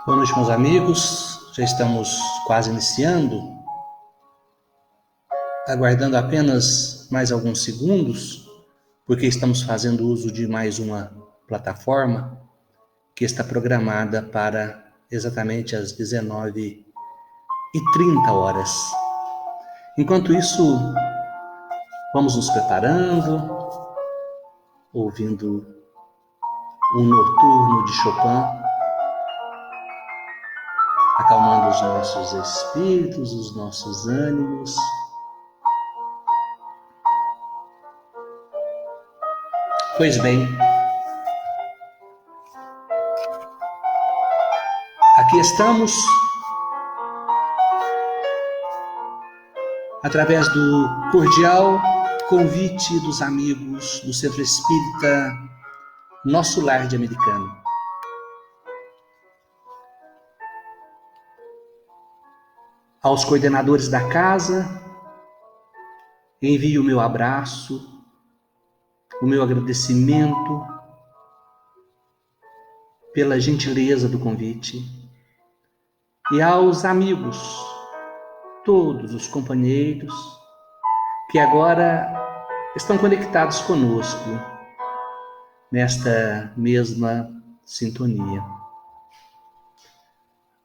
Boa noite, meus amigos. Já estamos quase iniciando, aguardando apenas mais alguns segundos, porque estamos fazendo uso de mais uma plataforma que está programada para exatamente às 19h30. Enquanto isso, vamos nos preparando, ouvindo um noturno de Chopin, acalmando os nossos espíritos, os nossos ânimos. Pois bem, aqui estamos, através do cordial convite dos amigos do Centro Espírita Nosso Lar de Americana. Aos coordenadores da casa, envio o meu abraço, o meu agradecimento pela gentileza do convite. E aos amigos, todos os companheiros que agora estão conectados conosco nesta mesma sintonia.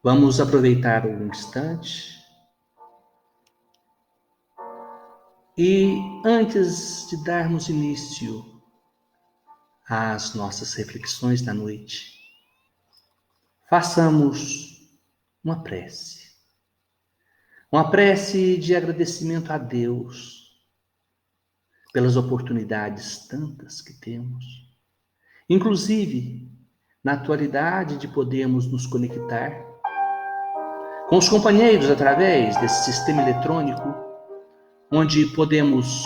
Vamos aproveitar um instante e, antes de darmos início às nossas reflexões da noite, façamos uma prece. Uma prece de agradecimento a Deus pelas oportunidades tantas que temos, inclusive na atualidade de podermos nos conectar com os companheiros através desse sistema eletrônico, onde podemos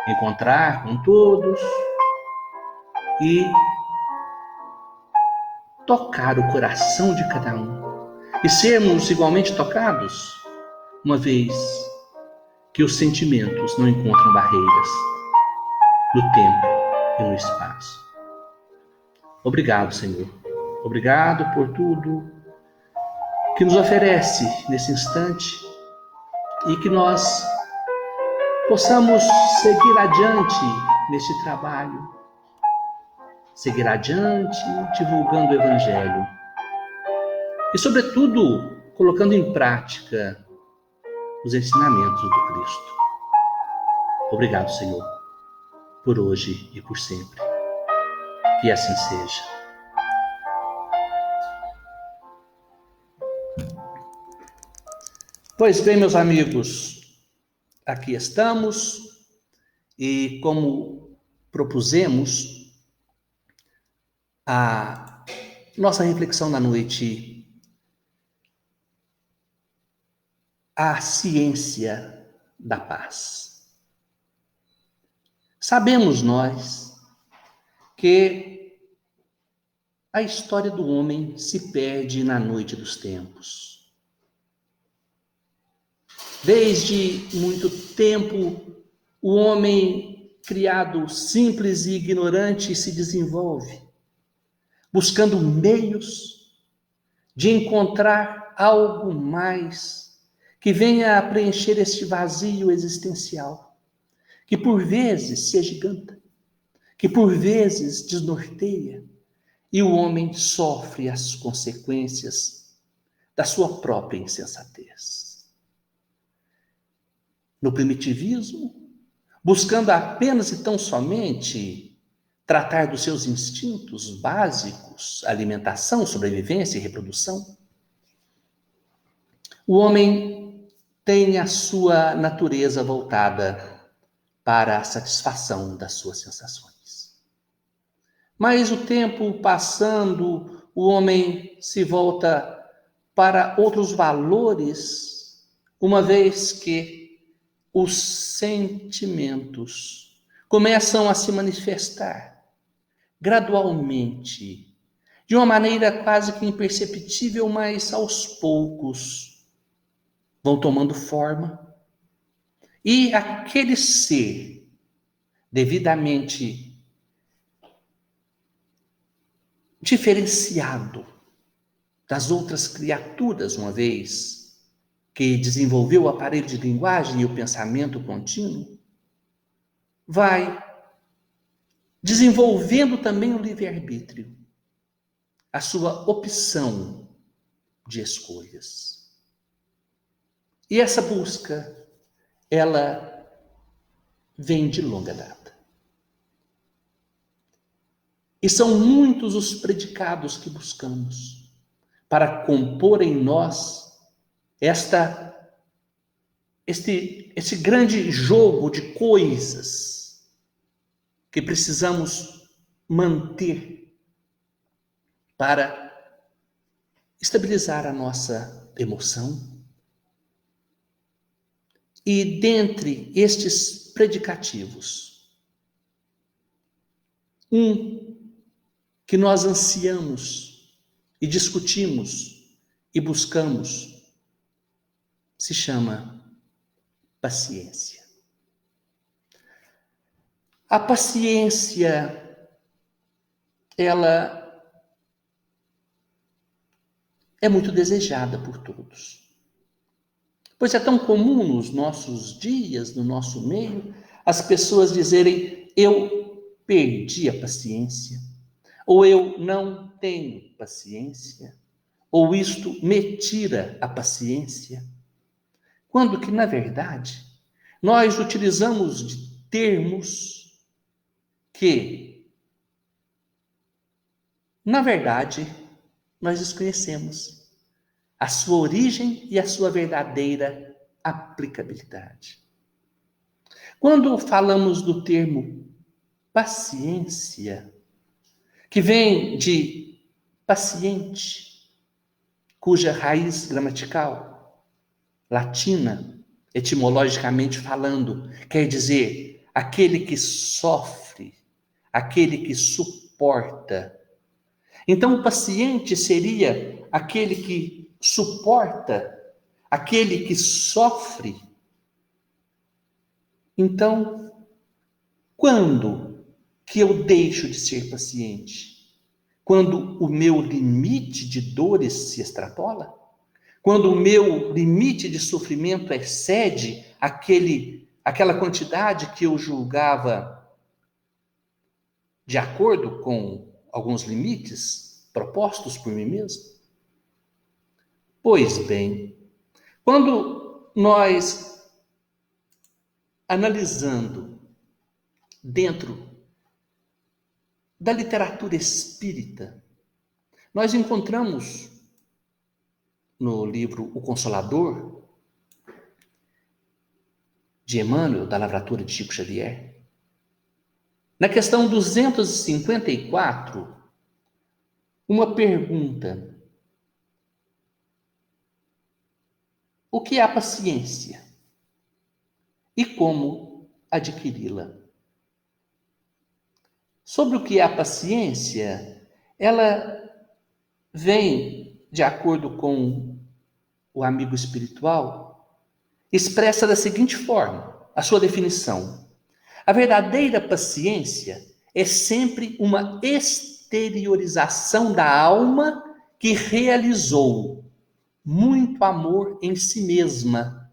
encontrar com todos e tocar o coração de cada um e sermos igualmente tocados, uma vez que os sentimentos não encontram barreiras no tempo e no espaço. Obrigado, Senhor. Obrigado por tudo que nos oferece nesse instante e que nós possamos seguir adiante neste trabalho, seguir adiante divulgando o Evangelho e, sobretudo, colocando em prática os ensinamentos do Cristo. Obrigado, Senhor, por hoje e por sempre. Que assim seja. Pois bem, meus amigos, aqui estamos e, como propusemos, a nossa reflexão da noite, a ciência da paz. Sabemos nós que a história do homem se perde na noite dos tempos. Desde muito tempo, o homem, criado simples e ignorante, se desenvolve, buscando meios de encontrar algo mais que venha a preencher este vazio existencial, que por vezes se agiganta, que por vezes desnorteia, e o homem sofre as consequências da sua própria insensatez. No primitivismo, buscando apenas e tão somente tratar dos seus instintos básicos, alimentação, sobrevivência e reprodução, o homem tem a sua natureza voltada para a satisfação das suas sensações. Mas o tempo passando, o homem se volta para outros valores, uma vez que os sentimentos começam a se manifestar gradualmente, de uma maneira quase que imperceptível, mas aos poucos vão tomando forma. E aquele ser devidamente diferenciado das outras criaturas, uma vez que desenvolveu o aparelho de linguagem e o pensamento contínuo, vai desenvolvendo também o livre-arbítrio, a sua opção de escolhas. E essa busca, ela vem de longa data. E são muitos os predicados que buscamos para compor em nós esse grande jogo de coisas que precisamos manter para estabilizar a nossa emoção. E dentre estes predicativos, que nós ansiamos e discutimos e buscamos, se chama paciência. A paciência, ela é muito desejada por todos. Pois é tão comum nos nossos dias, no nosso meio, as pessoas dizerem: eu perdi a paciência, ou eu não tenho paciência, ou isto me tira a paciência. Quando que, na verdade, nós utilizamos de termos que, na verdade, nós desconhecemos a sua origem e a sua verdadeira aplicabilidade. Quando falamos do termo paciência, que vem de paciente, cuja raiz gramatical, latina, etimologicamente falando, quer dizer aquele que sofre, aquele que suporta. Então, o paciente seria aquele que suporta, aquele que sofre. Então, quando que eu deixo de ser paciente? Quando o meu limite de dores se extrapola? Quando o meu limite de sofrimento excede aquela quantidade que eu julgava de acordo com alguns limites propostos por mim mesmo? Pois bem, quando nós, analisando dentro da literatura espírita, nós encontramos no livro O Consolador, de Emmanuel, da Lavratura de Chico Xavier, na questão 254, uma pergunta: o que é a paciência e como adquiri-la? Sobre o que é a paciência, ela vem, de acordo com o amigo espiritual, expressa da seguinte forma, a sua definição: a verdadeira paciência é sempre uma exteriorização da alma que realizou muito amor em si mesma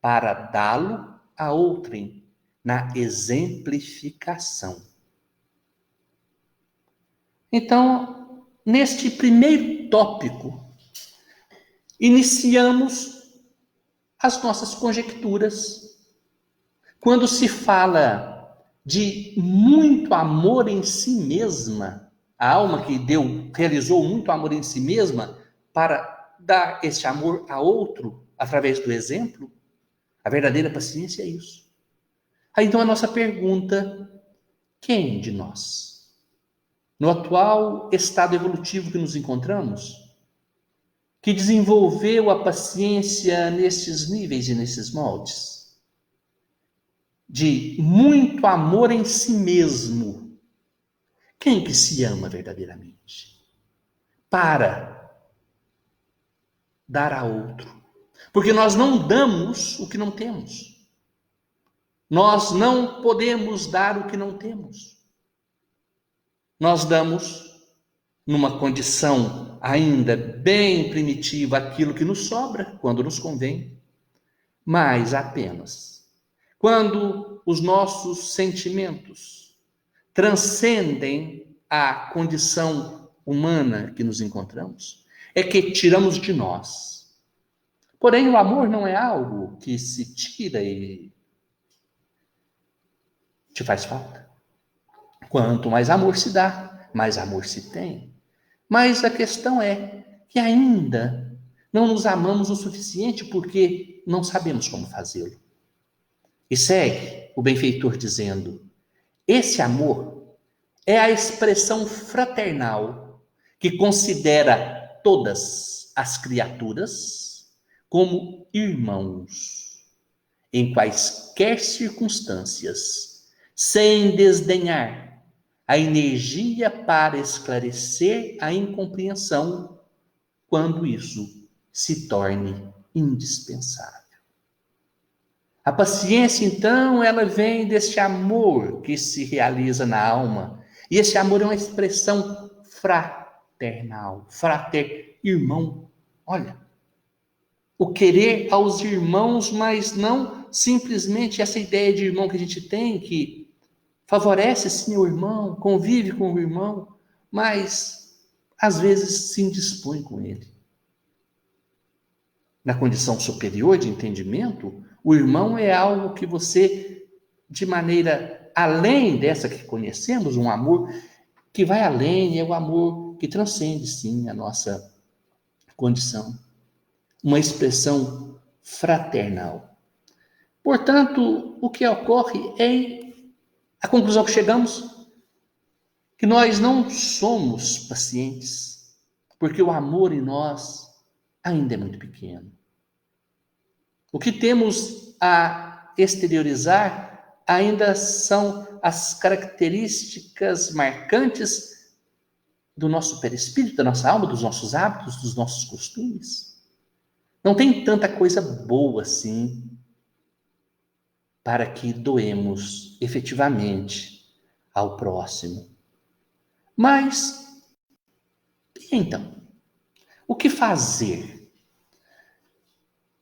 para dá-lo a outrem na exemplificação. Então, neste primeiro tópico, iniciamos as nossas conjecturas. Quando se fala de muito amor em si mesma, a alma que realizou muito amor em si mesma para dar esse amor a outro através do exemplo, a verdadeira paciência é isso. Aí então a nossa pergunta: quem de nós, no atual estado evolutivo que nos encontramos, que desenvolveu a paciência nesses níveis e nesses moldes, de muito amor em si mesmo? Quem que se ama verdadeiramente para dar a outro? Porque nós não damos o que não temos. Nós não podemos dar o que não temos. Nós damos numa condição ainda bem primitiva, aquilo que nos sobra, quando nos convém, mas apenas quando os nossos sentimentos transcendem a condição humana que nos encontramos, é que tiramos de nós. Porém, o amor não é algo que se tira e te faz falta. Quanto mais amor se dá, mais amor se tem. Mas a questão é que ainda não nos amamos o suficiente porque não sabemos como fazê-lo. E segue o benfeitor dizendo: esse amor é a expressão fraternal que considera todas as criaturas como irmãos, em quaisquer circunstâncias, sem desdenhar a energia para esclarecer a incompreensão quando isso se torne indispensável. A paciência, então, ela vem desse amor que se realiza na alma. E esse amor é uma expressão fraternal, frater, irmão. Olha, o querer aos irmãos, mas não simplesmente essa ideia de irmão que a gente tem, que favorece sim o irmão, convive com o irmão, mas às vezes se indispõe com ele. Na condição superior de entendimento, o irmão é algo que você, de maneira além dessa que conhecemos, um amor que vai além, é o amor que transcende, sim, a nossa condição. Uma expressão fraternal. Portanto, o que ocorre é a conclusão que chegamos, que nós não somos pacientes, porque o amor em nós ainda é muito pequeno. O que temos a exteriorizar ainda são as características marcantes do nosso perispírito, da nossa alma, dos nossos hábitos, dos nossos costumes. Não tem tanta coisa boa assim para que doemos efetivamente ao próximo. Mas, e então? O que fazer?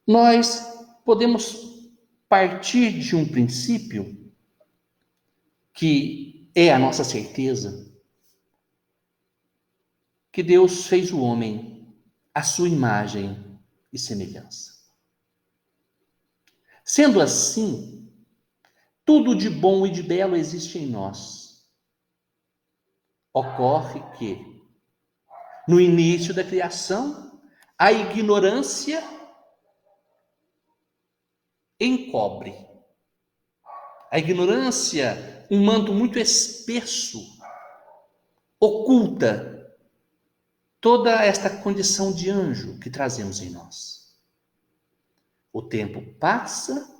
Nós podemos partir de um princípio que é a nossa certeza, que Deus fez o homem à sua imagem e semelhança. Sendo assim, tudo de bom e de belo existe em nós. Ocorre que, no início da criação, a ignorância encobre. A ignorância, um manto muito espesso, oculta toda esta condição de anjo que trazemos em nós. O tempo passa,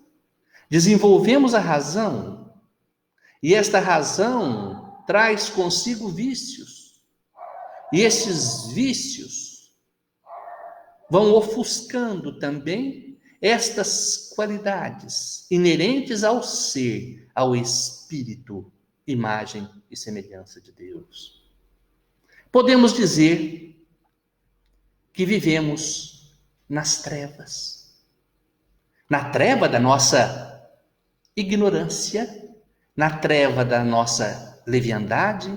desenvolvemos a razão, e esta razão traz consigo vícios. E esses vícios vão ofuscando também estas qualidades inerentes ao ser, ao espírito, imagem e semelhança de Deus. Podemos dizer que vivemos nas trevas. Na treva da nossa ignorância, na treva da nossa leviandade,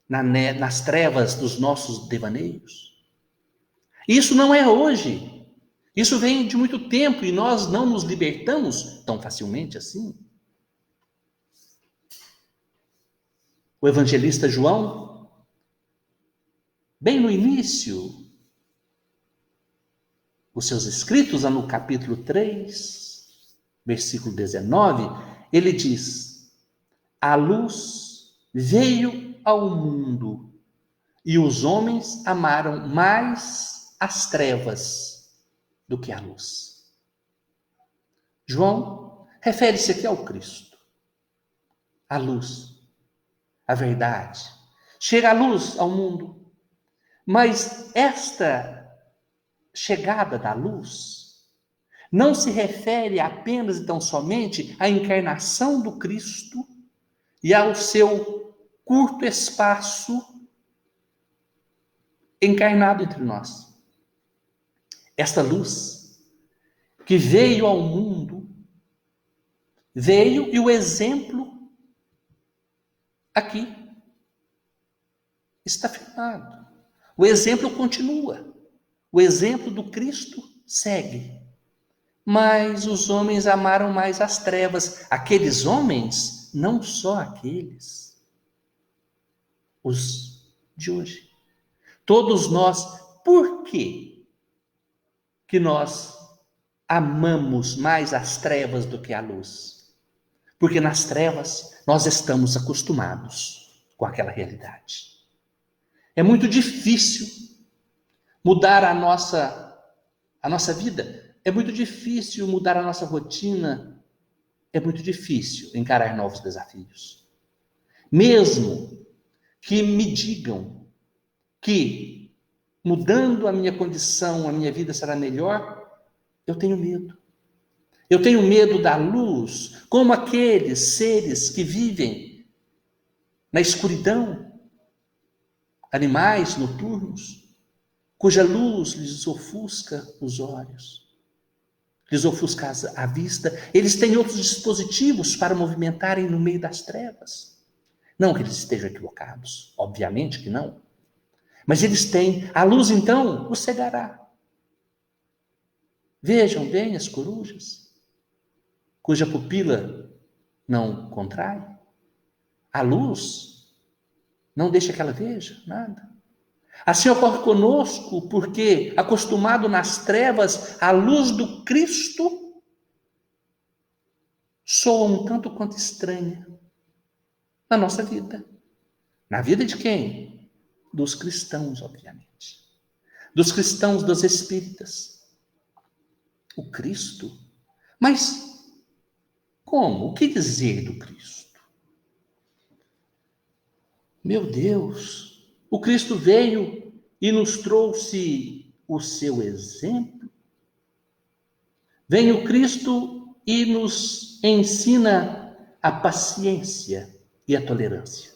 nas trevas dos nossos devaneios. Isso não é hoje. Isso vem de muito tempo e nós não nos libertamos tão facilmente assim. O evangelista João, bem no início, os seus escritos, lá no capítulo 3, versículo 19, ele diz: a luz veio ao mundo e os homens amaram mais as trevas do que a luz. João refere-se aqui ao Cristo, a luz, a verdade. Chega a luz ao mundo, mas esta chegada da luz não se refere apenas e tão somente à encarnação do Cristo e ao seu curto espaço encarnado entre nós. Esta luz que veio ao mundo, veio e o exemplo aqui está firmado. O exemplo continua. O exemplo do Cristo segue. Mas os homens amaram mais as trevas. Aqueles homens, não só aqueles, os de hoje. Todos nós, por quê que nós amamos mais as trevas do que a luz? Porque nas trevas nós estamos acostumados com aquela realidade. É muito difícil mudar a nossa vida. É muito difícil mudar a nossa rotina. É muito difícil encarar novos desafios. Mesmo que me digam que mudando a minha condição, a minha vida será melhor, eu tenho medo. Eu tenho medo da luz, como aqueles seres que vivem na escuridão, animais noturnos, cuja luz lhes ofusca os olhos, lhes ofusca a vista. Eles têm outros dispositivos para movimentarem no meio das trevas. Não que eles estejam equivocados, obviamente que não. Mas eles têm. A luz, então, os cegará. Vejam bem as corujas, cuja pupila não contrai. A luz não deixa que ela veja nada. Assim ocorre conosco, porque, acostumado nas trevas, a luz do Cristo soa um tanto quanto estranha na nossa vida. Na vida de quem? Dos cristãos, obviamente. Dos cristãos, dos espíritas. O Cristo? Mas como? O que dizer do Cristo? Meu Deus, o Cristo veio e nos trouxe o seu exemplo. Vem o Cristo e nos ensina a paciência e a tolerância.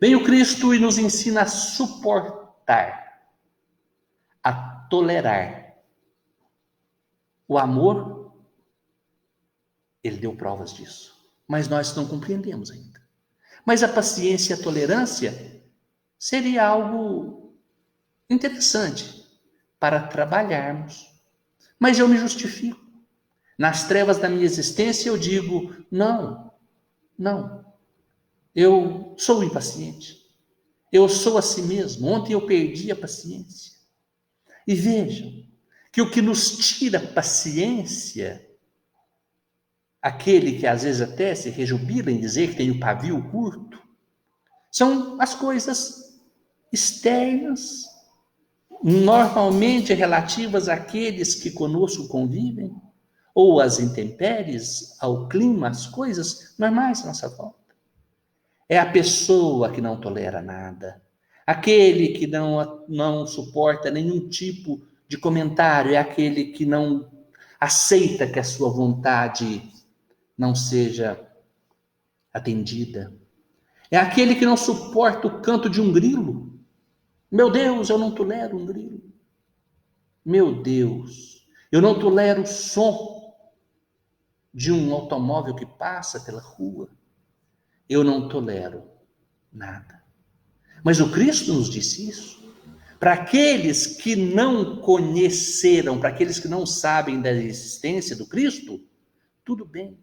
Vem o Cristo e nos ensina a suportar, a tolerar. O amor, ele deu provas disso, mas nós não compreendemos ainda. Mas a paciência e a tolerância seria algo interessante para trabalharmos. Mas eu me justifico. Nas trevas da minha existência eu digo, não, eu sou impaciente. Eu sou assim mesmo. Ontem eu perdi a paciência. E vejam que o que nos tira paciência, aquele que às vezes até se rejubila em dizer que tem o pavio curto, são as coisas externas, normalmente relativas àqueles que conosco convivem, ou às intempéries, ao clima, às coisas normais à nossa volta. É a pessoa que não tolera nada, aquele que não suporta nenhum tipo de comentário, é aquele que não aceita que a sua vontade não seja atendida. É aquele que não suporta o canto de um grilo. Meu Deus, eu não tolero um grilo. Meu Deus, eu não tolero o som de um automóvel que passa pela rua. Eu não tolero nada. Mas o Cristo nos disse isso. Para aqueles que não conheceram, para aqueles que não sabem da existência do Cristo, tudo bem.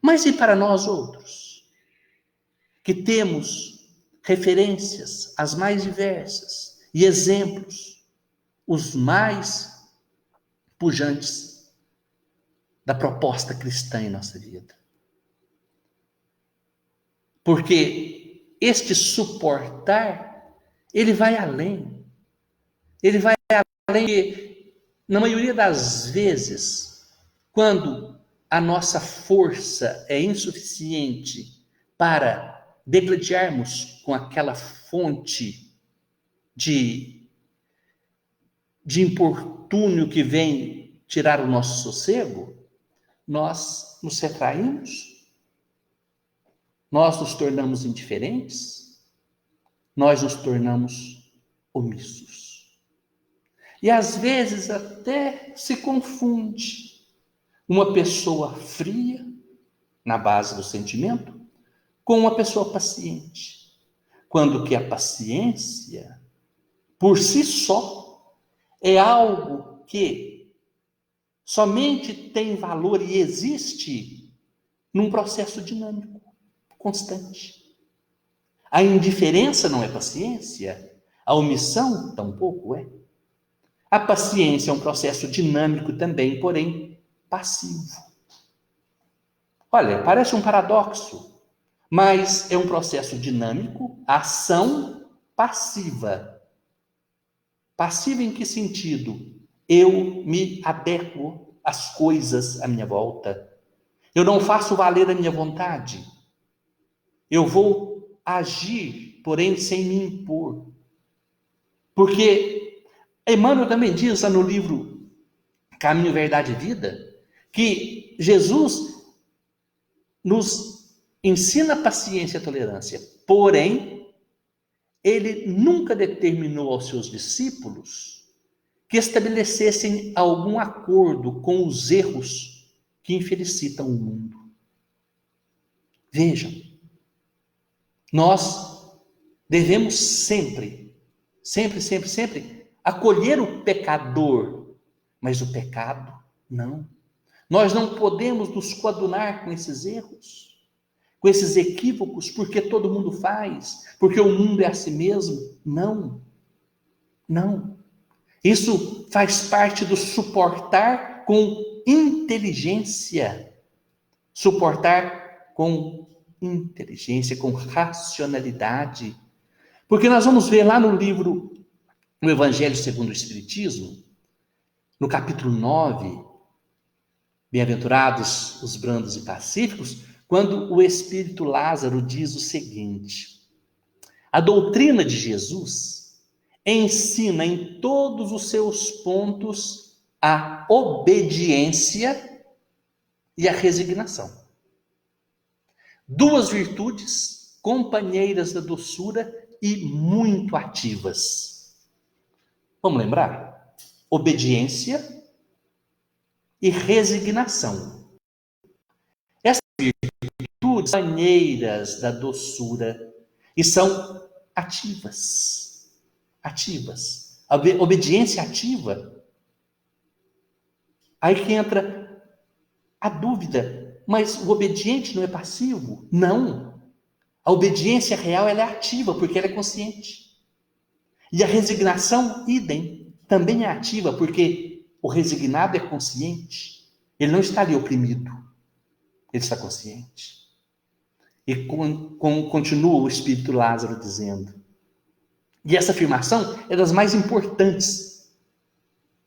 Mas e para nós outros, que temos referências as mais diversas e exemplos, os mais pujantes da proposta cristã em nossa vida? Porque este suportar, ele vai além. Ele vai além de, na maioria das vezes, quando a nossa força é insuficiente para degladiarmos com aquela fonte de importúnio que vem tirar o nosso sossego, nós nos retraímos, nós nos tornamos indiferentes, nós nos tornamos omissos. E às vezes até se confunde uma pessoa fria, na base do sentimento, com uma pessoa paciente. Quando que a paciência, por si só, é algo que somente tem valor e existe num processo dinâmico, constante. A indiferença não é paciência, a omissão tampouco é. A paciência é um processo dinâmico também, porém passivo. Olha, parece um paradoxo, mas é um processo dinâmico, ação passiva. Passiva em que sentido? Eu me adequo às coisas à minha volta. Eu não faço valer a minha vontade. Eu vou agir, porém sem me impor. Porque Emmanuel também diz no livro Caminho, Verdade e Vida, que Jesus nos ensina paciência e tolerância, porém, ele nunca determinou aos seus discípulos que estabelecessem algum acordo com os erros que infelicitam o mundo. Vejam, nós devemos sempre acolher o pecador, mas o pecado não. Nós não podemos nos coadunar com esses erros, com esses equívocos, porque todo mundo faz, porque o mundo é assim mesmo. Não. Isso faz parte do suportar com inteligência. Suportar com inteligência, com racionalidade. Porque nós vamos ver lá no livro O Evangelho segundo o Espiritismo, no capítulo 9, Bem-aventurados os brandos e pacíficos, quando o Espírito Lázaro diz o seguinte: a doutrina de Jesus ensina em todos os seus pontos a obediência e a resignação. Duas virtudes companheiras da doçura e muito ativas. Vamos lembrar? Obediência e resignação. Essas virtudes são companheiras da doçura e são ativas. A obediência ativa. Aí que entra a dúvida, mas o obediente não é passivo? Não. A obediência real ela é ativa, porque ela é consciente. E a resignação, idem, também é ativa, porque o resignado é consciente. Ele não está ali oprimido. Ele está consciente. E continua o Espírito Lázaro dizendo. E essa afirmação é das mais importantes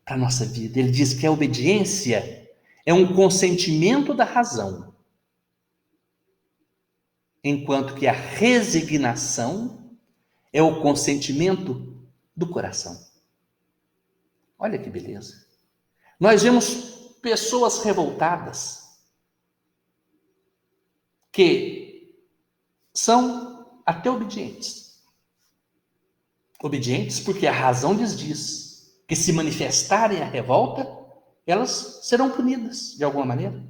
para a nossa vida. Ele diz que a obediência é um consentimento da razão, enquanto que a resignação é o consentimento do coração. Olha que beleza. Nós vemos pessoas revoltadas que são até obedientes. Obedientes porque a razão lhes diz que se manifestarem a revolta, elas serão punidas de alguma maneira.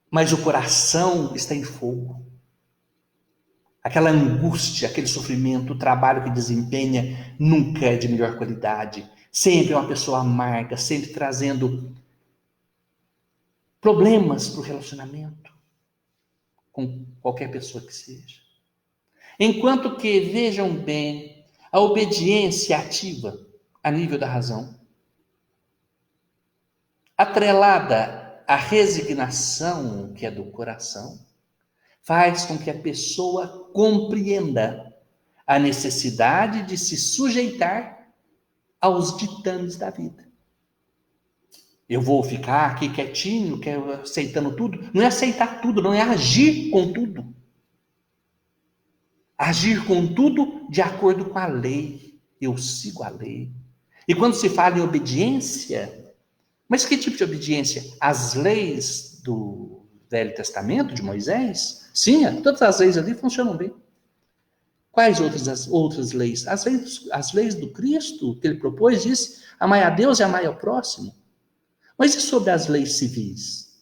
Mas o coração está em fogo. Aquela angústia, aquele sofrimento, o trabalho que desempenha nunca é de melhor qualidade. Sempre é uma pessoa amarga, sempre trazendo problemas para o relacionamento com qualquer pessoa que seja. Enquanto que, vejam bem, a obediência ativa a nível da razão, atrelada à resignação, que é do coração, faz com que a pessoa compreenda a necessidade de se sujeitar aos ditames da vida. Eu vou ficar aqui quietinho, aceitando tudo. Não é aceitar tudo, não é agir com tudo. Agir com tudo de acordo com a lei. Eu sigo a lei. E quando se fala em obediência, mas que tipo de obediência? As leis do Velho Testamento, de Moisés? Sim, todas as leis ali funcionam bem. Quais outras leis? As leis do Cristo que ele propôs, disse, amai a Deus e amai ao próximo. Mas e sobre as leis civis?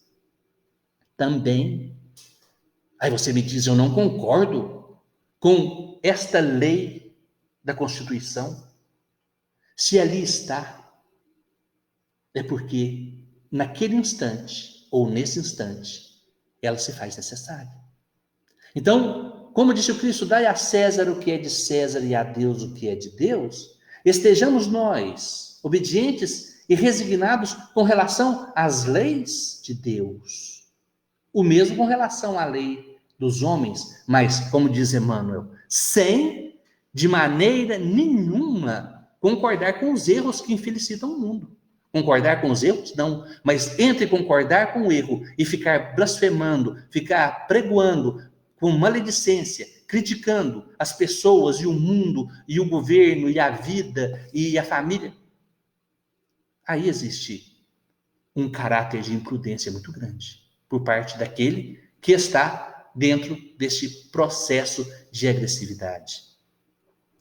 Também. Aí você me diz, eu não concordo com esta lei da Constituição. Se ali está, é porque naquele instante, ou nesse instante, ela se faz necessária. Então, como disse o Cristo, dai a César o que é de César e a Deus o que é de Deus, estejamos nós obedientes e resignados com relação às leis de Deus. O mesmo com relação à lei dos homens, mas, como diz Emmanuel, sem, de maneira nenhuma, concordar com os erros que infelicitam o mundo. Concordar com os erros? Não. Mas entre concordar com o erro e ficar blasfemando, ficar pregoando com maledicência, criticando as pessoas e o mundo e o governo e a vida e a família, aí existe um caráter de imprudência muito grande por parte daquele que está dentro deste processo de agressividade.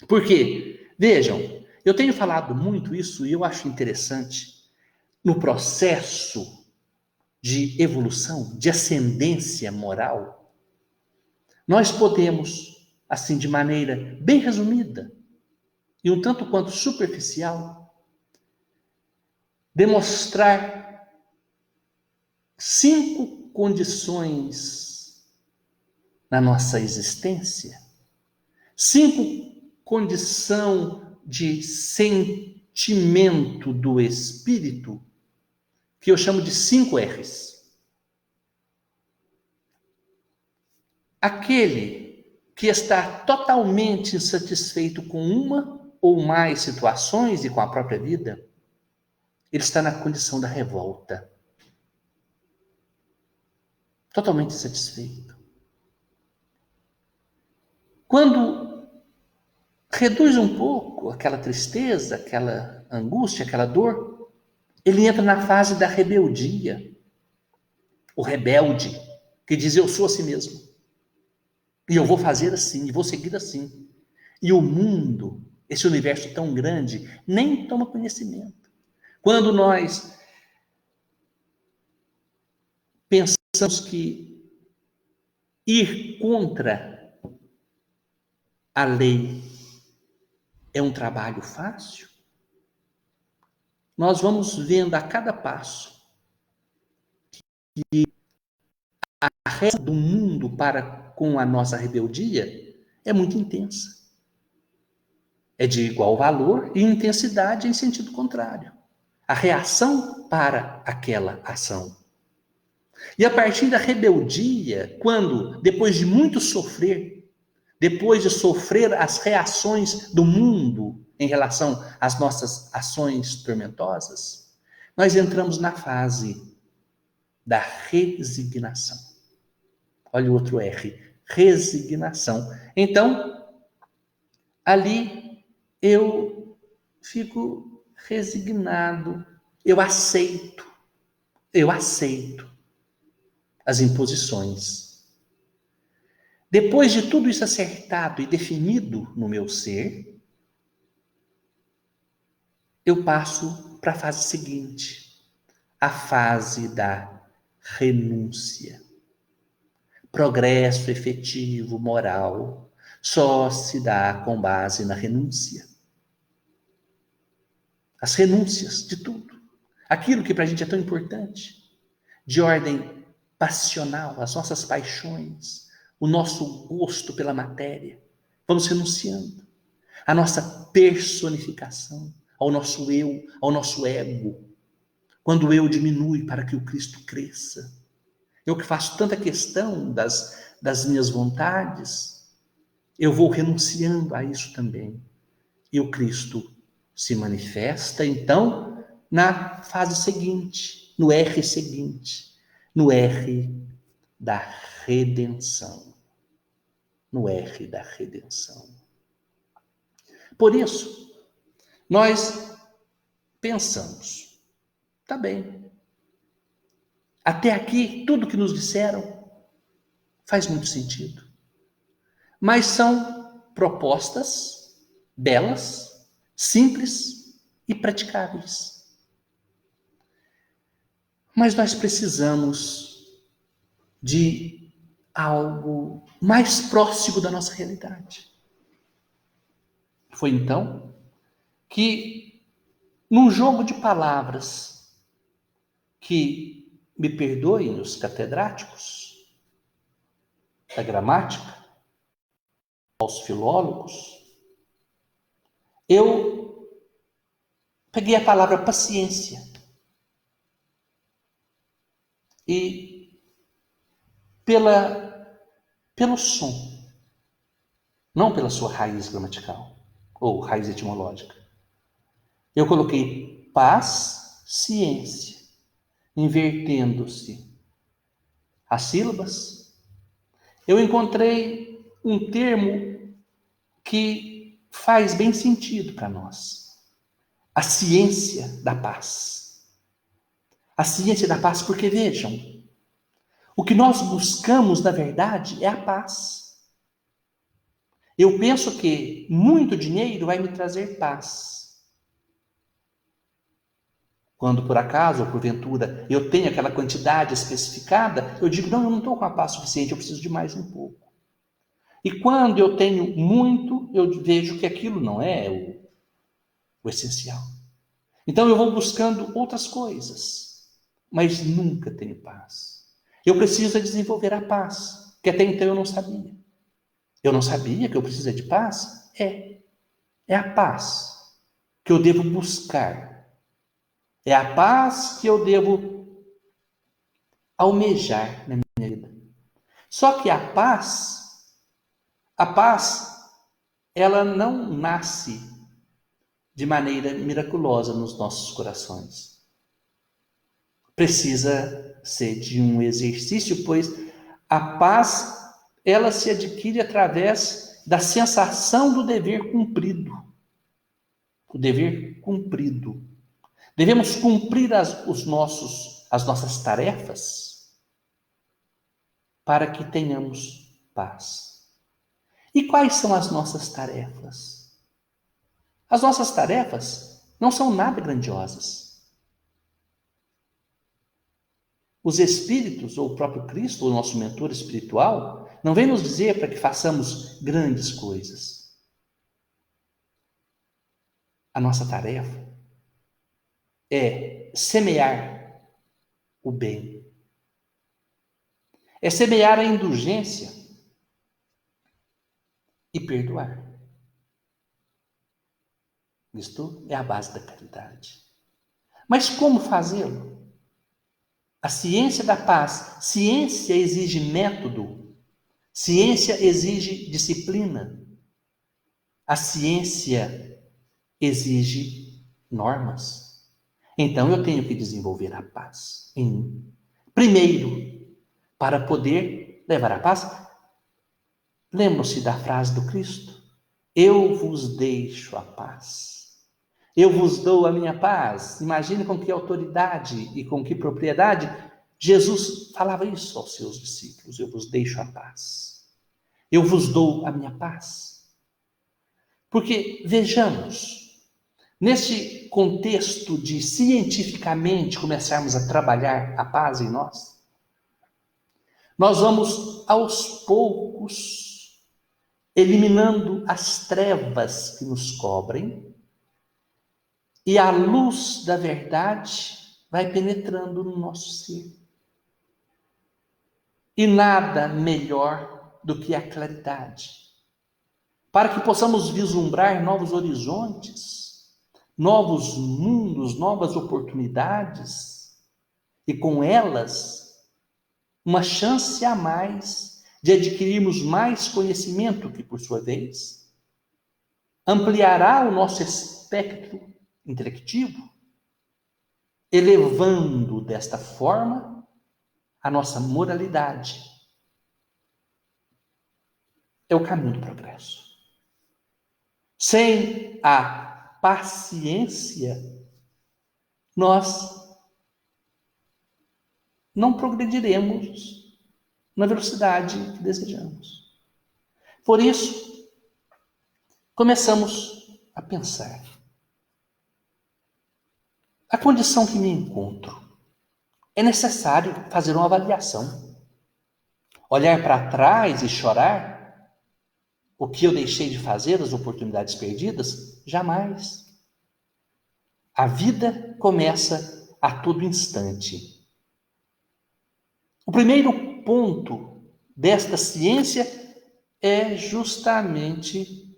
Por quê? Vejam, eu tenho falado muito isso e eu acho interessante no processo de evolução, de ascendência moral. Nós podemos, assim, de maneira bem resumida e um tanto quanto superficial, demonstrar 5 condições na nossa existência, 5 condições de sentimento do espírito, que eu chamo de 5 R's. Aquele que está totalmente insatisfeito com uma ou mais situações e com a própria vida, ele está na condição da revolta. Totalmente insatisfeito. Quando reduz um pouco aquela tristeza, aquela angústia, aquela dor, ele entra na fase da rebeldia. O rebelde, que diz, eu sou assim mesmo. E eu vou fazer assim, e vou seguir assim. E o mundo, esse universo tão grande, nem toma conhecimento. Quando nós pensamos que ir contra a lei é um trabalho fácil, nós vamos vendo a cada passo que a reação do mundo para com a nossa rebeldia é muito intensa. É de igual valor e intensidade em sentido contrário. A reação para aquela ação. E a partir da rebeldia, quando, depois de muito sofrer, depois de sofrer as reações do mundo em relação às nossas ações tormentosas, nós entramos na fase da resignação. Olha o outro R, resignação. Então, ali eu fico resignado, eu aceito as imposições. Depois de tudo isso acertado e definido no meu ser, eu passo para a fase seguinte, a fase da renúncia. Progresso efetivo, moral, só se dá com base na renúncia. As renúncias de tudo. Aquilo que para a gente é tão importante, de ordem passional, as nossas paixões, o nosso gosto pela matéria. Vamos renunciando. A nossa personificação, ao nosso eu, ao nosso ego. Quando o eu diminui para que o Cristo cresça. Eu que faço tanta questão das minhas vontades, eu vou renunciando a isso também. E o Cristo se manifesta, então, na fase seguinte, no R seguinte, no R da redenção. No R da redenção. Por isso, nós pensamos, tá bem, até aqui, tudo que nos disseram faz muito sentido. Mas são propostas belas, simples e praticáveis. Mas nós precisamos de algo mais próximo da nossa realidade. Foi então que, num jogo de palavras, que me perdoem os catedráticos da gramática, aos filólogos, eu peguei a palavra paciência e pelo som, não pela sua raiz gramatical ou raiz etimológica, eu coloquei paz, ciência, invertendo-se as sílabas. Eu encontrei um termo que faz bem sentido para nós. A ciência da paz. A ciência da paz, porque vejam, o que nós buscamos, na verdade, é a paz. Eu penso que muito dinheiro vai me trazer paz. Quando por acaso ou porventura eu tenho aquela quantidade especificada, eu digo, não, eu não estou com a paz suficiente, eu preciso de mais um pouco. E quando eu tenho muito, eu vejo que aquilo não é o essencial. Então eu vou buscando outras coisas, mas nunca tenho paz. Eu preciso desenvolver a paz, que até então eu não sabia. Eu não sabia que eu preciso de paz? É a paz que eu devo buscar. É a paz que eu devo almejar na minha vida. Só que a paz, ela não nasce de maneira miraculosa nos nossos corações. Precisa ser de um exercício, pois a paz, ela se adquire através da sensação do dever cumprido. O dever cumprido. Devemos cumprir as nossas tarefas para que tenhamos paz. E quais são as nossas tarefas? As nossas tarefas não são nada grandiosas. Os Espíritos, ou o próprio Cristo, o nosso mentor espiritual, não vem nos dizer para que façamos grandes coisas. A nossa tarefa é semear o bem. É semear a indulgência e perdoar. Isto é a base da caridade. Mas como fazê-lo? A ciência da paz. Ciência exige método. Ciência exige disciplina. A ciência exige normas. Então eu tenho que desenvolver a paz em mim. Primeiro, para poder levar a paz, lembram-se da frase do Cristo? Eu vos deixo a paz. Eu vos dou a minha paz. Imagine com que autoridade e com que propriedade Jesus falava isso aos seus discípulos. Eu vos deixo a paz. Eu vos dou a minha paz. Porque, vejamos, neste contexto de cientificamente começarmos a trabalhar a paz em nós, nós vamos aos poucos eliminando as trevas que nos cobrem e a luz da verdade vai penetrando no nosso ser. E nada melhor do que a claridade, para que possamos vislumbrar novos horizontes, novos mundos, novas oportunidades, e com elas, uma chance a mais de adquirirmos mais conhecimento, que, por sua vez, ampliará o nosso espectro intelectivo, elevando desta forma a nossa moralidade. É o caminho do progresso. Sem a paciência, nós não progrediremos na velocidade que desejamos. Por isso, começamos a pensar: a condição que me encontro, é necessário fazer uma avaliação. Olhar para trás e chorar o que eu deixei de fazer, as oportunidades perdidas? Jamais. A vida começa a todo instante. O primeiro ponto desta ciência é justamente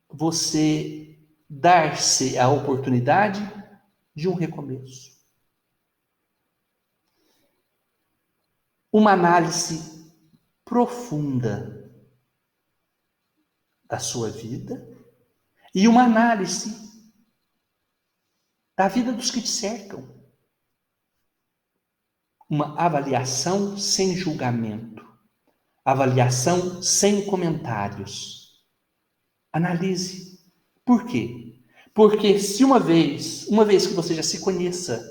você dar-se a oportunidade de um recomeço. Uma análise profunda da sua vida e uma análise da vida dos que te cercam. Uma avaliação sem julgamento, avaliação sem comentários. Analise. Por quê? Porque se uma vez que você já se conheça,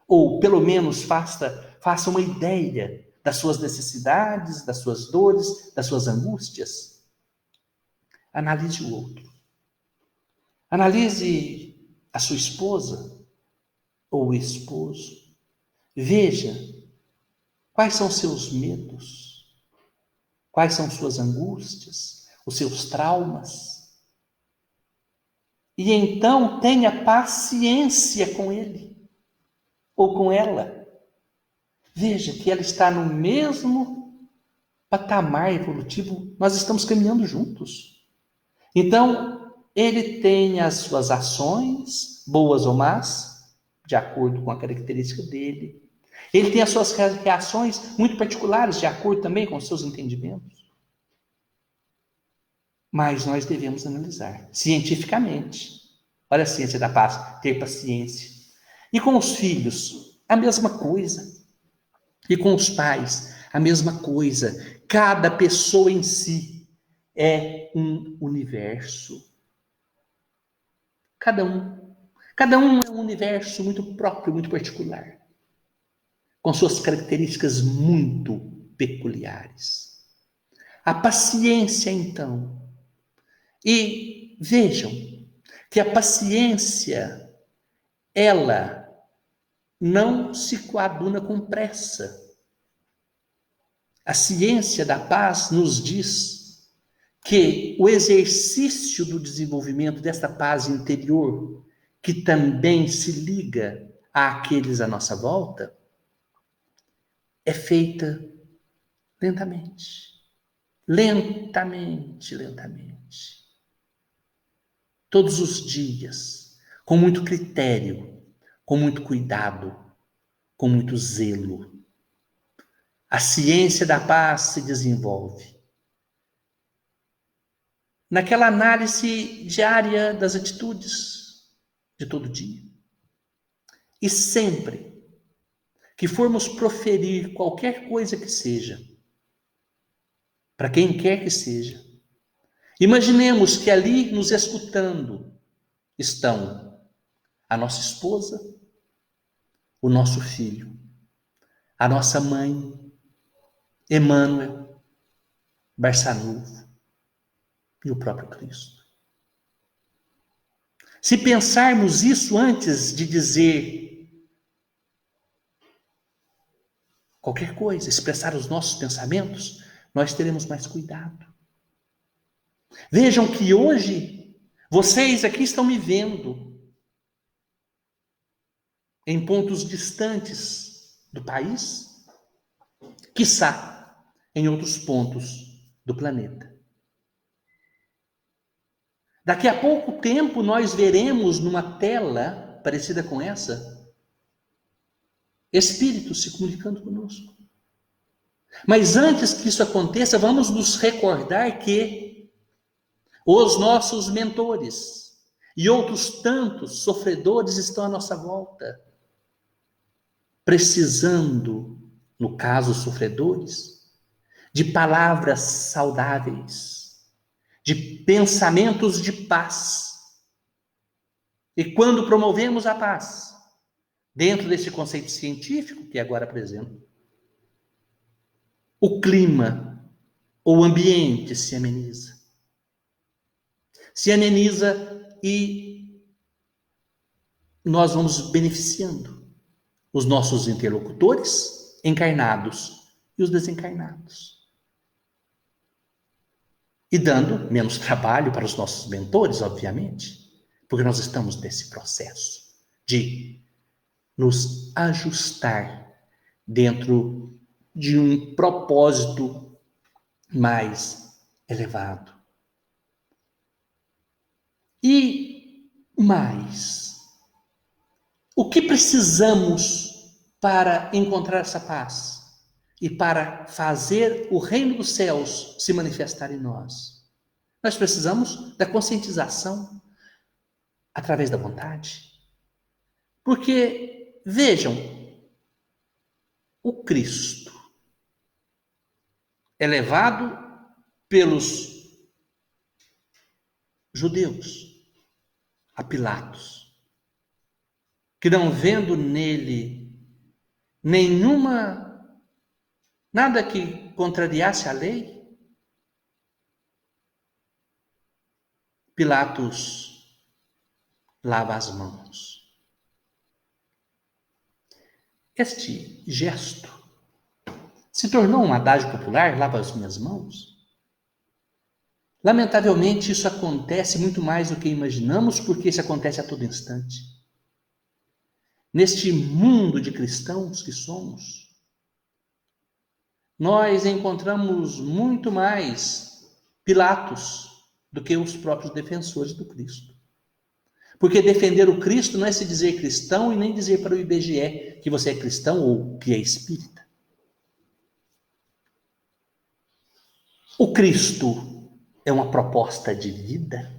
ou pelo menos faça uma ideia das suas necessidades, das suas dores, das suas angústias, analise o outro. Analise a sua esposa ou o esposo. Veja quais são seus medos, quais são suas angústias, os seus traumas. E então tenha paciência com ele ou com ela. Veja que ela está no mesmo patamar evolutivo, nós estamos caminhando juntos. Então, ele tem as suas ações, boas ou más, de acordo com a característica dele. Ele tem as suas reações muito particulares, de acordo também com os seus entendimentos. Mas nós devemos analisar cientificamente. Olha a ciência da paz, ter paciência. E com os filhos, a mesma coisa. E com os pais, a mesma coisa. Cada pessoa em si é um universo. Cada um é um universo muito próprio, muito particular, com suas características muito peculiares. A paciência, então. E vejam que a paciência, ela não se coaduna com pressa. A ciência da paz nos diz que o exercício do desenvolvimento desta paz interior, que também se liga àqueles à nossa volta, é feita lentamente. Lentamente. Todos os dias, com muito critério, com muito cuidado, com muito zelo. A ciência da paz se desenvolve naquela análise diária das atitudes de todo dia. E sempre que formos proferir qualquer coisa que seja, para quem quer que seja, imaginemos que ali nos escutando estão a nossa esposa, o nosso filho, a nossa mãe, Emmanuel, Barçanufo e o próprio Cristo. Se pensarmos isso antes de dizer qualquer coisa, expressar os nossos pensamentos, nós teremos mais cuidado. Vejam que hoje, vocês aqui estão me vendo em pontos distantes do país, quiçá em outros pontos do planeta. Daqui a pouco tempo nós veremos numa tela parecida com essa, espíritos se comunicando conosco. Mas antes que isso aconteça, vamos nos recordar que os nossos mentores e outros tantos sofredores estão à nossa volta, precisando, no caso sofredores, de palavras saudáveis, de pensamentos de paz. E quando promovemos a paz, dentro desse conceito científico que agora apresento, o clima, o ambiente se ameniza. se ameniza e nós vamos beneficiando os nossos interlocutores encarnados e os desencarnados. E dando menos trabalho para os nossos mentores, obviamente, porque nós estamos nesse processo de nos ajustar dentro de um propósito mais elevado. E mais, o que precisamos para encontrar essa paz e para fazer o reino dos céus se manifestar em nós? Nós precisamos da conscientização através da vontade. Porque, vejam, o Cristo é levado pelos judeus a Pilatos, que não vendo nele nada que contrariasse a lei, Pilatos lava as mãos. Este gesto se tornou um adágio popular, lava as minhas mãos. Lamentavelmente, isso acontece muito mais do que imaginamos, porque isso acontece a todo instante. Neste mundo de cristãos que somos, nós encontramos muito mais Pilatos do que os próprios defensores do Cristo. Porque defender o Cristo não é se dizer cristão e nem dizer para o IBGE que você é cristão ou que é espírita. O Cristo é uma proposta de vida.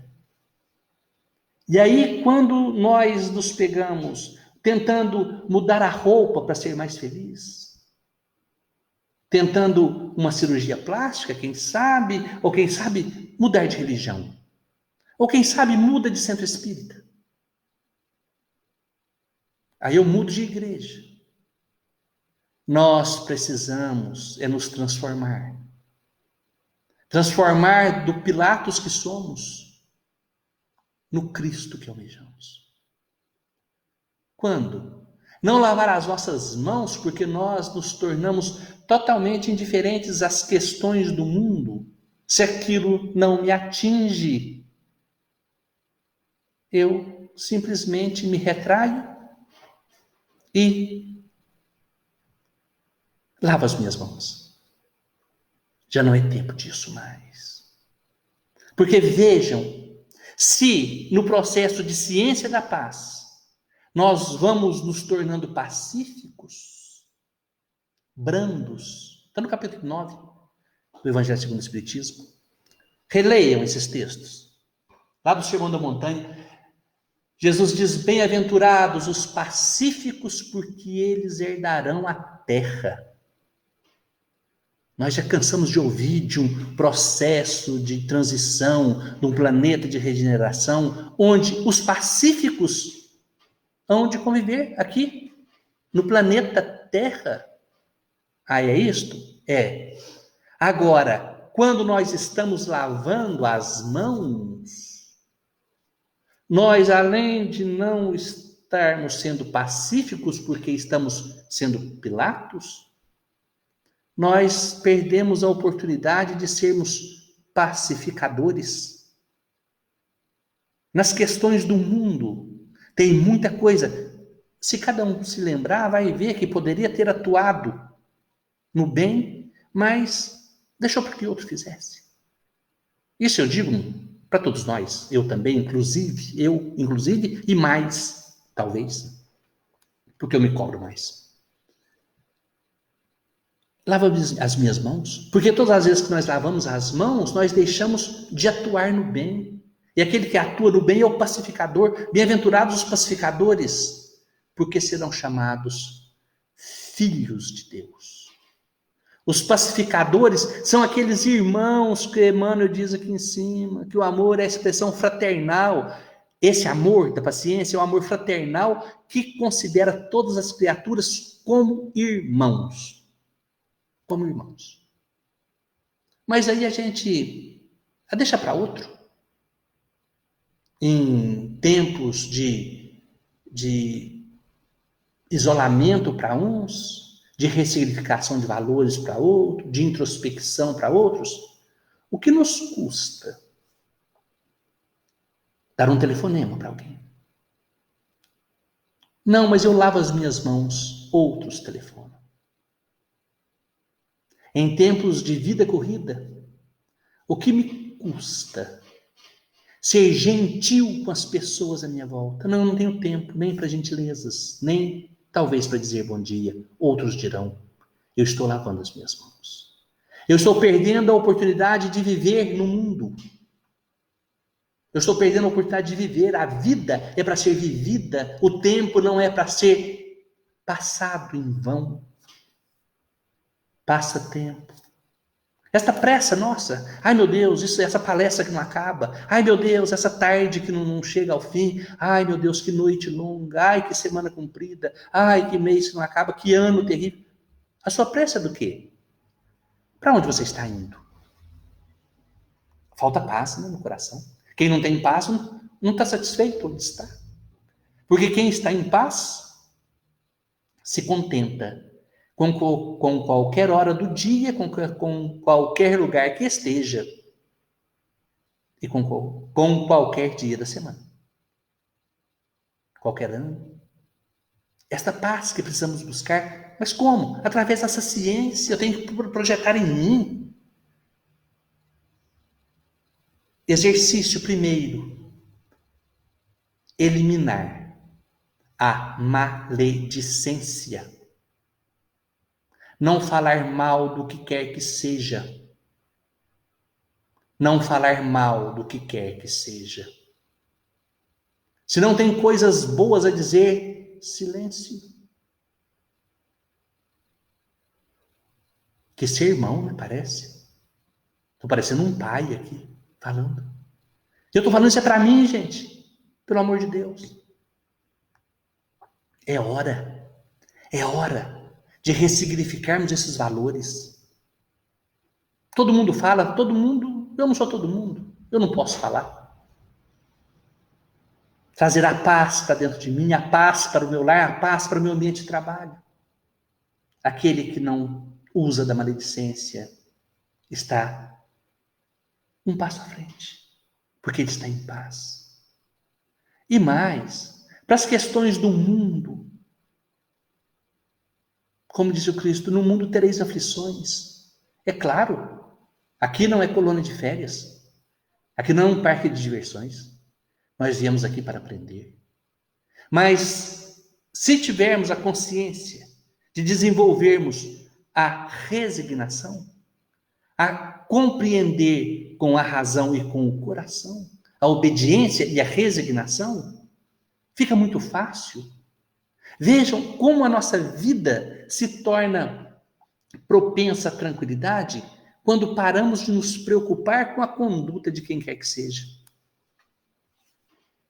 E aí, quando nós nos pegamos tentando mudar a roupa para ser mais feliz, tentando uma cirurgia plástica, quem sabe, ou quem sabe mudar de religião, ou quem sabe muda de centro espírita. Aí eu mudo de igreja. Nós precisamos nos transformar. Transformar do Pilatos que somos no Cristo que almejamos. Quando? Não lavar as nossas mãos porque nós nos tornamos totalmente indiferentes às questões do mundo. Se aquilo não me atinge, eu simplesmente me retraio e lavo as minhas mãos. Já não é tempo disso mais. Porque vejam, se no processo de ciência da paz nós vamos nos tornando pacíficos, brandos, está no capítulo 9 do Evangelho segundo o Espiritismo. Releiam esses textos. Lá do Sermão da Montanha, Jesus diz: bem-aventurados os pacíficos, porque eles herdarão a terra. Nós já cansamos de ouvir de um processo de transição, de um planeta de regeneração, onde os pacíficos hão de conviver aqui, no planeta Terra. Ah, é isto? É. Agora, quando nós estamos lavando as mãos, nós, além de não estarmos sendo pacíficos porque estamos sendo Pilatos, nós perdemos a oportunidade de sermos pacificadores. Nas questões do mundo, tem muita coisa. Se cada um se lembrar, vai ver que poderia ter atuado no bem, mas deixou para que outro fizesse. Isso eu digo para todos nós, eu também, inclusive, e mais, talvez, porque eu me cobro mais. Lava as minhas mãos, porque todas as vezes que nós lavamos as mãos, nós deixamos de atuar no bem. E aquele que atua no bem é o pacificador. Bem-aventurados os pacificadores, porque serão chamados filhos de Deus. Os pacificadores são aqueles irmãos que Emmanuel diz aqui em cima, que o amor é a expressão fraternal. Esse amor da paciência é um amor fraternal que considera todas as criaturas como irmãos. Como irmãos. Mas aí a gente deixa para outro. em tempos de isolamento para uns, de ressignificação de valores para outros, de introspecção para outros, o que nos custa dar um telefonema para alguém? Não, mas eu lavo as minhas mãos, outros telefonam. Em tempos de vida corrida, o que me custa ser gentil com as pessoas à minha volta? Não, eu não tenho tempo nem para gentilezas, nem talvez para dizer bom dia. Outros dirão, eu estou lavando as minhas mãos. Eu estou perdendo a oportunidade de viver no mundo. Eu estou perdendo a oportunidade de viver. A vida é para ser vivida. O tempo não é para ser passado em vão. Passa tempo. Esta pressa, nossa, ai meu Deus, essa palestra que não acaba, ai meu Deus, essa tarde que não chega ao fim, ai meu Deus, que noite longa, ai que semana comprida, ai que mês que não acaba, que ano terrível. A sua pressa é do quê? Para onde você está indo? Falta paz, né, no coração. Quem não tem paz não está satisfeito onde está. Porque quem está em paz se contenta com qualquer hora do dia, com qualquer lugar que esteja e com qualquer dia da semana. Qualquer ano. Esta paz que precisamos buscar, mas como? Através dessa ciência, eu tenho que projetar em mim. Exercício primeiro, eliminar a maledicência. Não falar mal do que quer que seja. Não falar mal do que quer que seja. Se não tem coisas boas a dizer, silêncio. Que sermão, me parece. Estou parecendo um pai aqui, falando. Eu estou falando isso para mim, gente. Pelo amor de Deus. É hora. É hora de ressignificarmos esses valores. Todo mundo fala, todo mundo. Eu não sou todo mundo. Eu não posso falar. Trazer a paz para dentro de mim, a paz para o meu lar, a paz para o meu ambiente de trabalho. Aquele que não usa da maledicência está um passo à frente, porque ele está em paz. E mais, para as questões do mundo, como disse o Cristo, no mundo tereis aflições. É claro, aqui não é colônia de férias, aqui não é um parque de diversões. Nós viemos aqui para aprender. Mas se tivermos a consciência de desenvolvermos a resignação, a compreender com a razão e com o coração, a obediência e a resignação, fica muito fácil. Vejam como a nossa vida se torna propensa à tranquilidade quando paramos de nos preocupar com a conduta de quem quer que seja.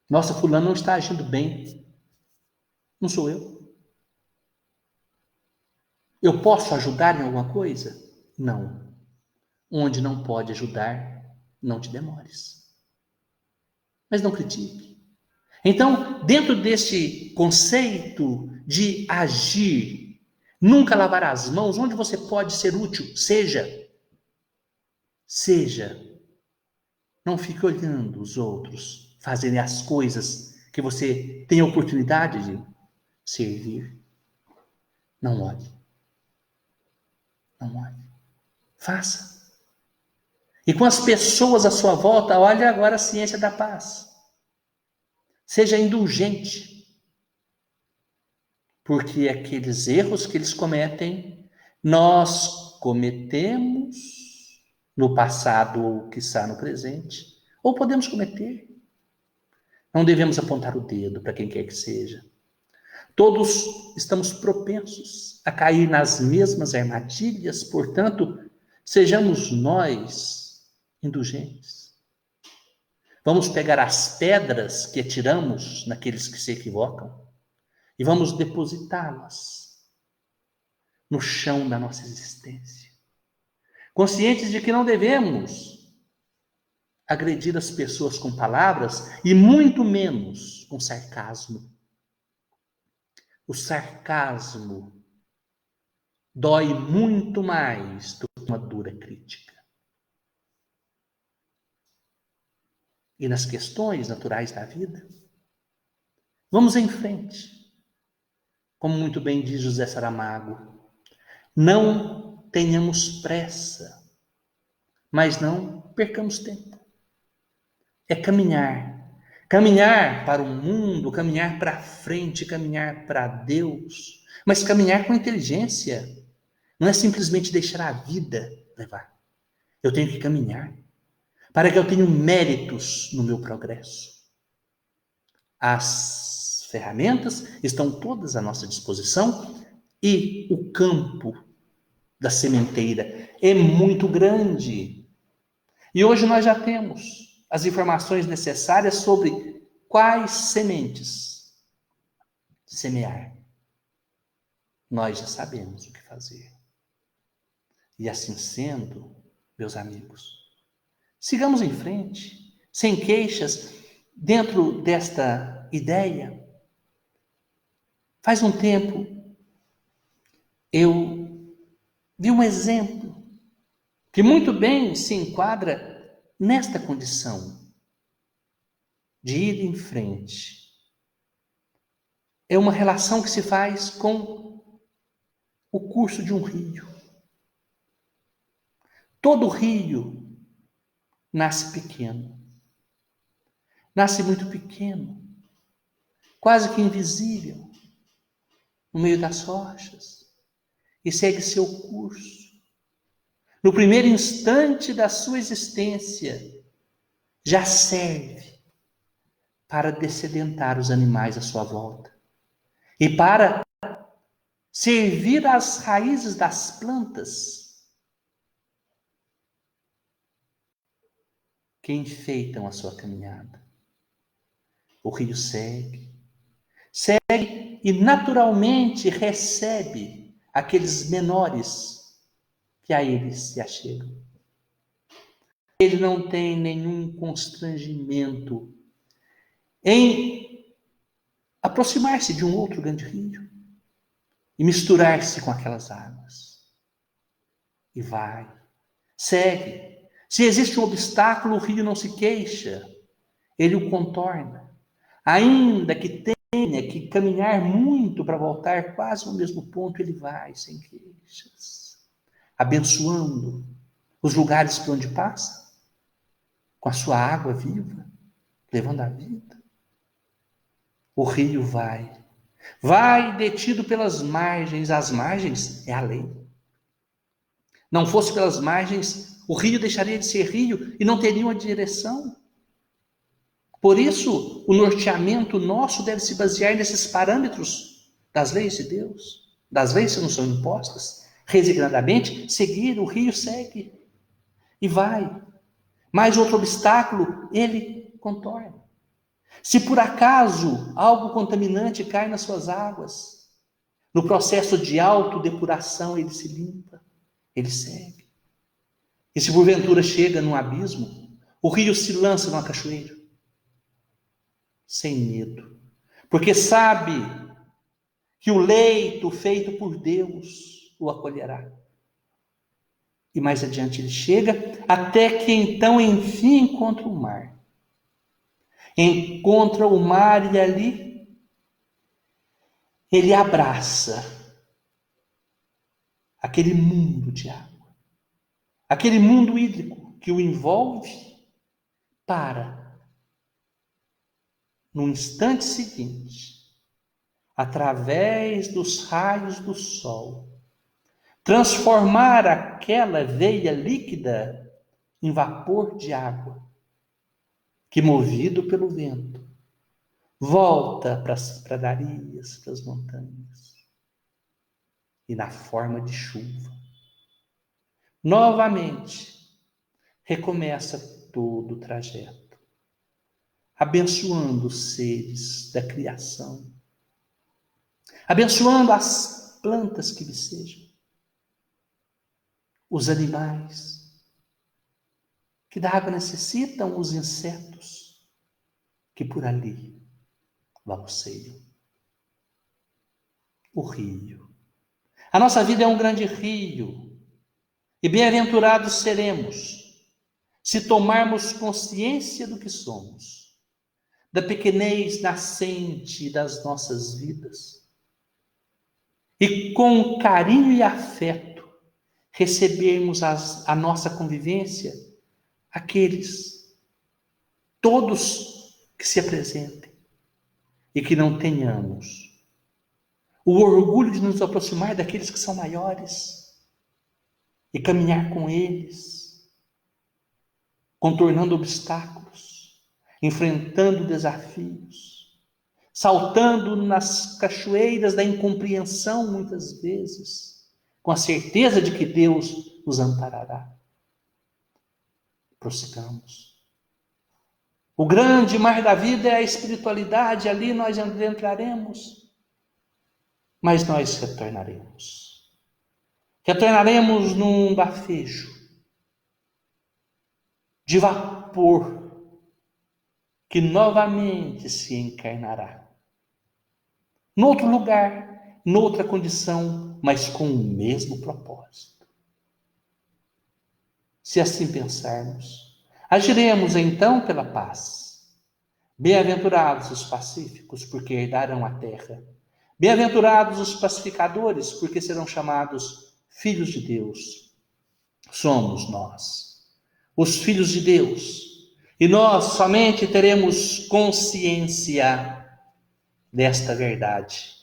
Nossa, fulano não está agindo bem. Não sou eu. Eu posso ajudar em alguma coisa? Não. Onde não pode ajudar, não te demores. Mas não critique. Então, dentro deste conceito de agir, nunca lavar as mãos, onde você pode ser útil, seja. Não fique olhando os outros fazerem as coisas que você tem a oportunidade de servir. Não olhe. Não olhe. Faça. E com as pessoas à sua volta, olhe agora a ciência da paz. Seja indulgente. Porque aqueles erros que eles cometem, nós cometemos no passado ou quiçá no presente, ou podemos cometer. Não devemos apontar o dedo para quem quer que seja. Todos estamos propensos a cair nas mesmas armadilhas, portanto, sejamos nós indulgentes. Vamos pegar as pedras que atiramos naqueles que se equivocam e vamos depositá-las no chão da nossa existência. Conscientes de que não devemos agredir as pessoas com palavras e muito menos com sarcasmo. O sarcasmo dói muito mais do que uma dura crítica. E nas questões naturais da vida, vamos em frente. Como muito bem diz José Saramago, não tenhamos pressa, mas não percamos tempo. É caminhar. Caminhar para o mundo, caminhar para frente, caminhar para Deus, mas caminhar com inteligência. Não é simplesmente deixar a vida levar. Eu tenho que caminhar para que eu tenha méritos no meu progresso. As ferramentas estão todas à nossa disposição e o campo da sementeira é muito grande. E hoje nós já temos as informações necessárias sobre quais sementes semear. Nós já sabemos o que fazer. E assim sendo, meus amigos, sigamos em frente, sem queixas, dentro desta ideia. Faz um tempo, eu vi um exemplo que muito bem se enquadra nesta condição de ir em frente. É uma relação que se faz com o curso de um rio. Todo rio nasce pequeno. Nasce muito pequeno, quase que invisível, no meio das rochas, e segue seu curso. No primeiro instante da sua existência, já serve para dessedentar os animais à sua volta e para servir às raízes das plantas que enfeitam a sua caminhada. O rio segue e naturalmente recebe aqueles menores que a ele se achegam. Ele não tem nenhum constrangimento em aproximar-se de um outro grande rio e misturar-se com aquelas águas. E vai, segue. Se existe um obstáculo, o rio não se queixa, ele o contorna. Ainda que tenha que caminhar muito para voltar quase no mesmo ponto, ele vai sem queixas, abençoando os lugares por onde passa, com a sua água viva, levando a vida. O rio vai detido pelas margens. As margens é a lei. Não fosse pelas margens, o rio deixaria de ser rio e não teria uma direção. Por isso, o norteamento nosso deve se basear nesses parâmetros das leis de Deus, das leis que não são impostas. Resignadamente, seguir, o rio segue e vai. Mais outro obstáculo, ele contorna. Se por acaso algo contaminante cai nas suas águas, no processo de autodepuração ele se limpa, ele segue. E se porventura chega num abismo, o rio se lança numa cachoeira, sem medo, porque sabe que o leito feito por Deus o acolherá. E mais adiante ele chega, até que então, enfim, encontra o mar. Encontra o mar e ali ele abraça aquele mundo de água, aquele mundo hídrico que o envolve para, no instante seguinte, através dos raios do sol, transformar aquela veia líquida em vapor de água, que, movido pelo vento, volta para as pradarias, para as montanhas, e na forma de chuva. Novamente, recomeça todo o trajeto, abençoando os seres da criação, abençoando as plantas que lhe sejam, os animais Que da água necessitam os insetos que por ali balbuciam. O rio. A nossa vida é um grande rio. E bem-aventurados seremos se tomarmos consciência do que somos, da pequenez nascente das nossas vidas. E com carinho e afeto recebermos a nossa convivência, todos que se apresentem, e que não tenhamos o orgulho de nos aproximar daqueles que são maiores e caminhar com eles, contornando obstáculos, enfrentando desafios, saltando nas cachoeiras da incompreensão muitas vezes, com a certeza de que Deus nos amparará. Prossigamos. O grande mar da vida é a espiritualidade, ali nós entraremos, mas nós retornaremos. Retornaremos num bafejo de vapor que novamente se encarnará. Noutro lugar, noutra condição, mas com o mesmo propósito. Se assim pensarmos, agiremos então pela paz. Bem-aventurados os pacíficos, porque herdarão a terra. Bem-aventurados os pacificadores, porque serão chamados filhos de Deus. Somos nós, os filhos de Deus, e nós somente teremos consciência desta verdade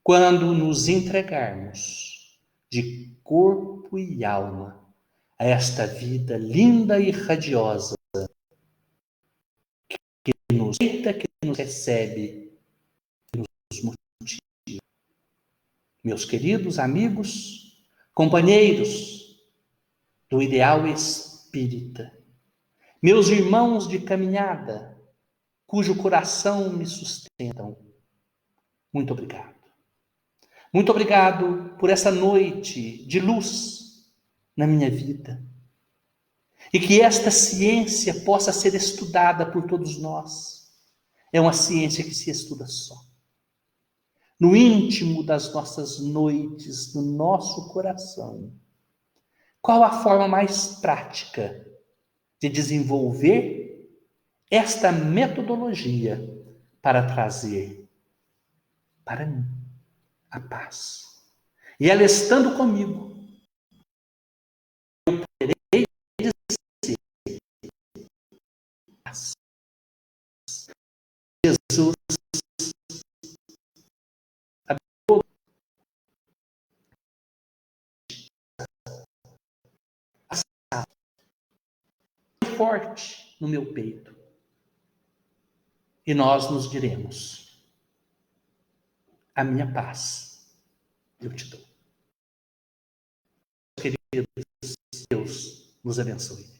quando nos entregarmos de corpo e alma a esta vida linda e radiosa que nos recebe, que nos motiva. Meus queridos amigos, companheiros do ideal espírita, meus irmãos de caminhada, cujo coração me sustentam, muito obrigado. Muito obrigado por essa noite de luz na minha vida. E que esta ciência possa ser estudada por todos nós. É uma ciência que se estuda só. No íntimo das nossas noites, no nosso coração. Qual a forma mais prática de desenvolver esta metodologia para trazer para mim a paz? E ela estando comigo, eu poderei dizer paz. Jesus abriu forte no meu peito. E nós nos diremos: a minha paz eu te dou. Queridos, Deus nos abençoe.